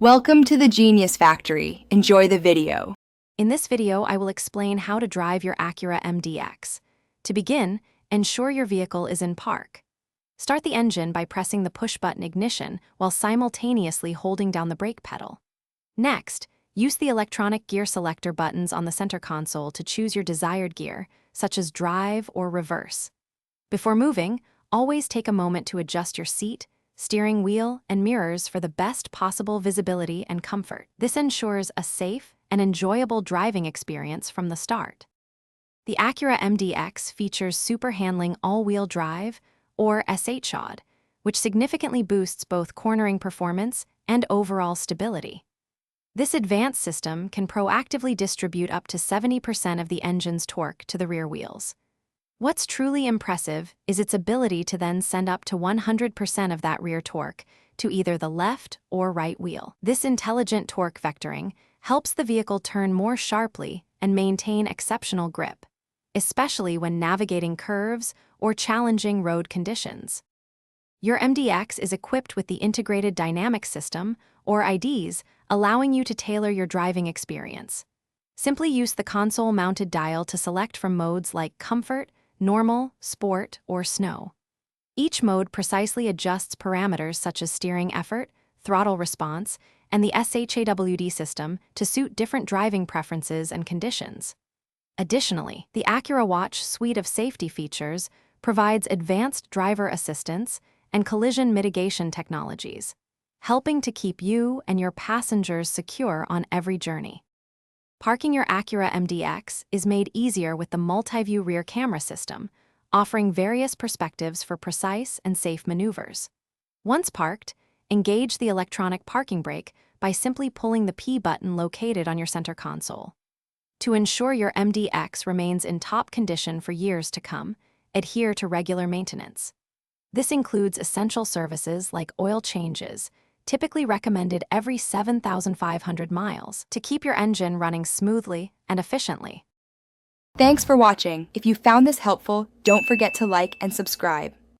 Welcome to the Genius Factory. Enjoy the video. In this video, I will explain how to drive your Acura MDX. To begin, ensure your vehicle is in park. Start the engine by pressing the push-button ignition while simultaneously holding down the brake pedal. Next, use the electronic gear selector buttons on the center console to choose your desired gear, such as drive or reverse. Before moving, always take a moment to adjust your seat, steering wheel, and mirrors for the best possible visibility and comfort. This ensures a safe and enjoyable driving experience from the start. The Acura MDX features super handling all-wheel drive, or SHOD, which significantly boosts both cornering performance and overall stability. This advanced system can proactively distribute up to 70% of the engine's torque to the rear wheels. What's truly impressive is its ability to then send up to 100% of that rear torque to either the left or right wheel. This intelligent torque vectoring helps the vehicle turn more sharply and maintain exceptional grip, especially when navigating curves or challenging road conditions. Your MDX is equipped with the Integrated Dynamic System, or IDs, allowing you to tailor your driving experience. Simply use the console-mounted dial to select from modes like Comfort, Normal, Sport, or Snow. Each mode precisely adjusts parameters such as steering effort, throttle response, and the SHAWD system to suit different driving preferences and conditions. Additionally, the Acura Watch suite of safety features provides advanced driver assistance and collision mitigation technologies, helping to keep you and your passengers secure on every journey. Parking your Acura MDX is made easier with the multi-view rear camera system, offering various perspectives for precise and safe maneuvers. Once parked, engage the electronic parking brake by simply pulling the P button located on your center console. To ensure your MDX remains in top condition for years to come, adhere to regular maintenance. This includes essential services like oil changes, typically recommended every 7,500 miles, to keep your engine running smoothly and efficiently. Thanks for watching. If you found this helpful, don't forget to like and subscribe.